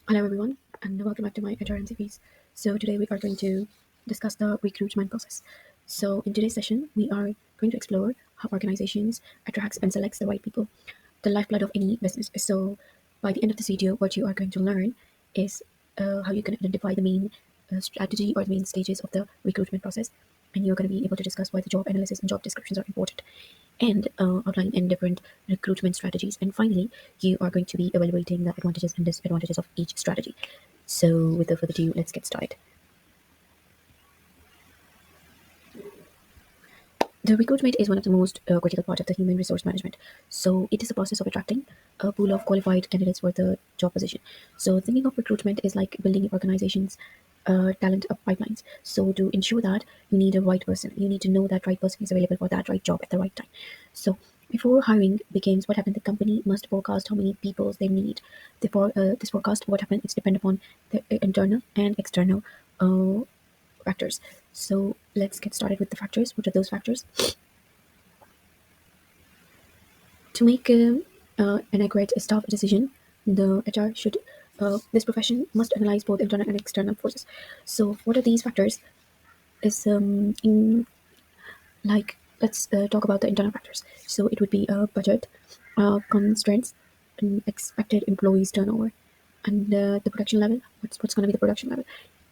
Hello everyone and welcome back to my HRM series. So today we are going to discuss the recruitment process. So in today's session we are going to explore how organizations attracts and selects the right people, the lifeblood of any business. So by the end of this video what you are going to learn is how you can identify the main strategy or the main stages of the recruitment process, and you're going to be able to discuss why the job analysis and job descriptions are important and outline in different recruitment strategies. And finally, you are going to be evaluating the advantages and disadvantages of each strategy. So, without further ado, let's get started. The recruitment is one of the most critical part of the human resource management. So, it is a process of attracting a pool of qualified candidates for the job position. So, thinking of recruitment is like building organizations talent up pipelines. So to ensure that, you need a right person. You need to know that right person is available for that right job at the right time. So before hiring begins, what happened? The company must forecast how many people they need. This forecast, what happened? It's depend upon the internal and external factors. So let's get started with the factors. What are those factors? To make an accurate staff decision, the HR should this profession must analyze both internal and external forces. So what are these factors? Is in like let's talk about the internal factors. So it would be a budget, constraints, and expected employees turnover, and the production level. What's going to be the production level,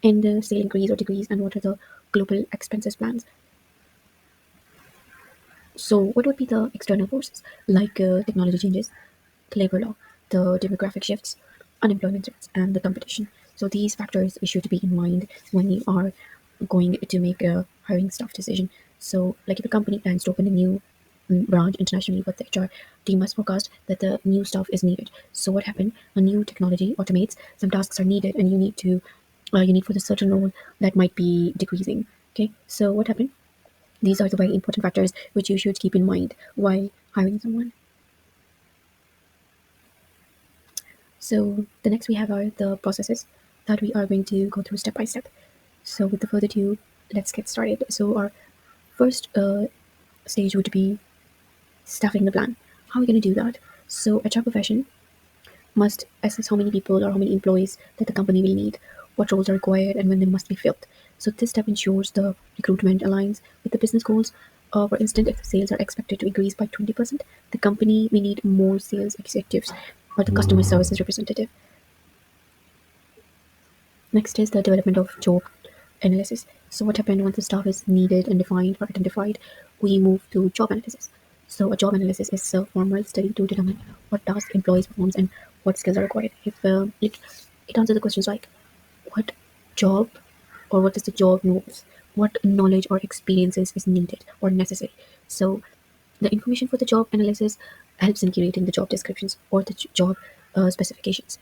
and the sale increase or decrease, and what are the global expenses plans. So what would be the external forces like technology changes, labor law, the demographic shifts, unemployment rates, and the competition. So these factors should be in mind when you are going to make a hiring staff decision. So like if a company plans to open a new branch internationally, but the HR team must forecast that the new staff is needed. So what happened? A new technology automates some tasks are needed, and you need for the certain role that might be decreasing. Okay, so what happened? These are the very important factors which you should keep in mind while hiring someone. So the next we have are the processes that we are going to go through step by step. So with the further ado, let's get started. So our first stage would be staffing the plan. How are we going to do that? So HR profession must assess how many people or how many employees that the company will need, what roles are required, and when they must be filled. So this step ensures the recruitment aligns with the business goals. For instance, if the sales are expected to increase by 20%, the company may need more sales executives or the customer services representative. Next is the development of job analysis. So what happened once the staff is needed and defined or identified, we move to job analysis. So a job analysis is a formal study to determine what tasks employees perform and what skills are required. If it answers the questions like what job or what is the job knows, what knowledge or experiences is needed or necessary. So the information for the job analysis helps in creating the job descriptions or the job specifications.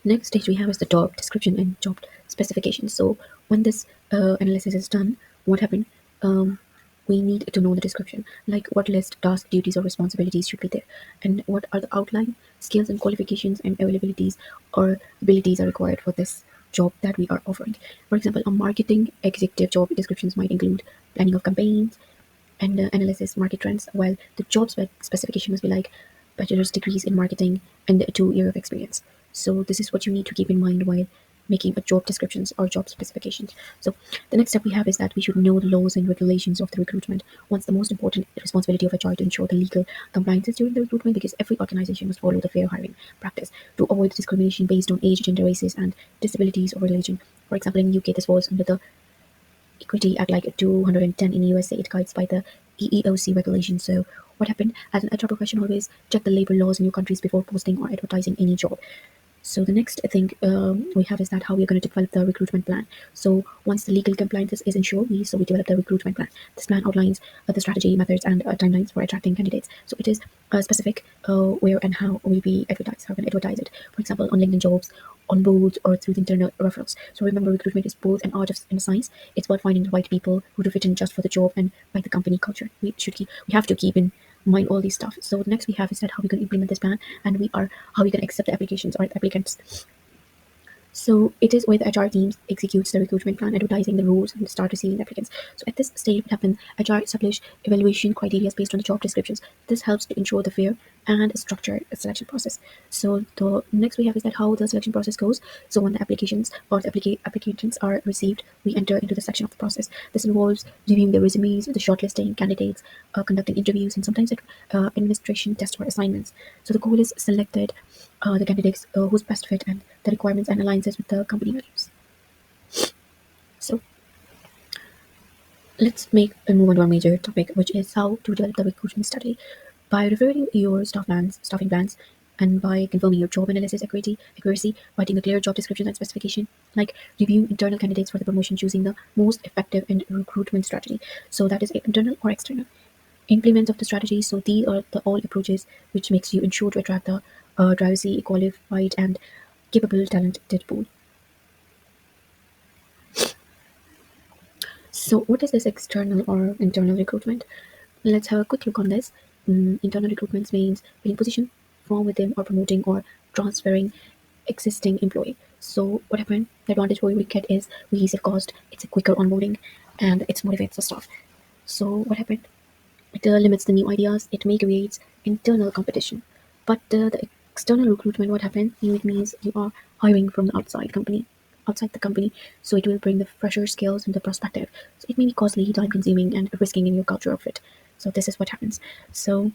Next stage we have is the job description and job specification. So when this analysis is done, what happened? We need to know the description, like what list, task, duties, or responsibilities should be there, and what are the outline skills and qualifications and availabilities or abilities are required for this job that we are offering. For example, a marketing executive job descriptions might include planning of campaigns and analysis market trends, while the job specification must be like bachelor's degrees in marketing and a 2 year of experience. So this is what you need to keep in mind while making a job descriptions or job specifications. So the next step we have is that we should know the laws and regulations of the recruitment. Once the most important responsibility of HR to ensure the legal compliances during the recruitment, because every organization must follow the fair hiring practice to avoid discrimination based on age, gender, races, and disabilities or religion. For example, in UK, this falls under the Equity Act like 210 in USA. It guides by the EEOC regulation. So what happened? As an HR professional, always check the labor laws in your countries before posting or advertising any job. So the next thing we have is that how we're going to develop the recruitment plan. So once the legal compliance is ensured, we develop the recruitment plan. This plan outlines the strategy, methods, and timelines for attracting candidates. So it is specific where and how will be advertised. How can advertise it? For example, on LinkedIn jobs, on boards, or through the internal referrals. So remember, recruitment is both an art and a science. It's about finding the right people who to fit in just for the job and by the company culture. We have to keep in mind all these stuff. So next we have is that how we can implement this plan, and how we can accept the applications or applicants. So it is where the HR teams executes the recruitment plan, advertising the roles, and start receiving applicants. So at this stage, what happens? HR establish evaluation criteria based on the job descriptions. This helps to ensure the fair and a structured selection process. So the next we have is that how the selection process goes. So when the applications or the applicants are received, we enter into the section of the process. This involves reviewing the resumes, the shortlisting candidates, conducting interviews, and sometimes like administration tests or assignments. So the goal is selected the candidates whose best fit and the requirements and alliances with the company values. So let's make a move on to our major topic, which is how to develop the recruitment strategy. By reviewing your staffing plans, and by confirming your job analysis accuracy, writing a clear job description and specification, like reviewing internal candidates for the promotion, choosing the most effective in recruitment strategy. So that is internal or external. Implement of the strategy. So these are the all approaches which makes you ensure to attract the driversy, qualified, and capable talented pool. So, what is this external or internal recruitment? Let's have a quick look on this. Internal recruitment means filling position from within or promoting or transferring existing employee. So, what happened? The advantage we get is we save cost, it's a quicker onboarding, and it motivates the staff. So, what happened? It limits the new ideas, it may create internal competition. But the external recruitment, what happened? It means you are hiring from the outside the company. So it will bring the fresher skills and the perspective. So it may be costly, time consuming, and risking in your culture of it. So this is what happens. So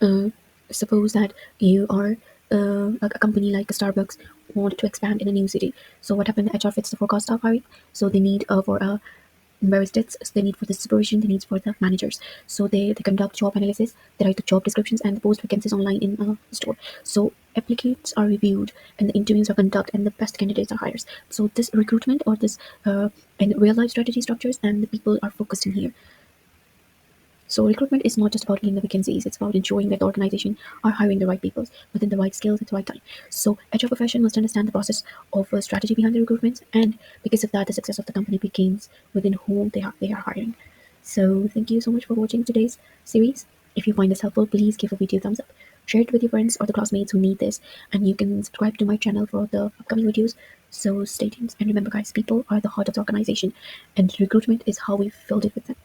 uh, suppose that you are a company like a Starbucks want to expand in a new city. So what happened? The HR fits the forecast of hiring. So they need for a baristas, they need for the supervision, they need for the managers. So they conduct job analysis, they write the job descriptions and post vacancies online in a store. So applicants are reviewed and the interviews are conducted and the best candidates are hired. So this recruitment or this and real life strategy structures and the people are focused in here. So recruitment is not just about filling the vacancies, it's about ensuring that the organization are hiring the right people within the right skills at the right time. So HR profession must understand the process of strategy behind the recruitment, and because of that, the success of the company begins within whom they are hiring. So thank you so much for watching today's series. If you find this helpful, please give the video a thumbs up. Share it with your friends or the classmates who need this, and you can subscribe to my channel for the upcoming videos. So stay tuned, and remember, guys, people are the heart of the organization, and recruitment is how we filled it with them.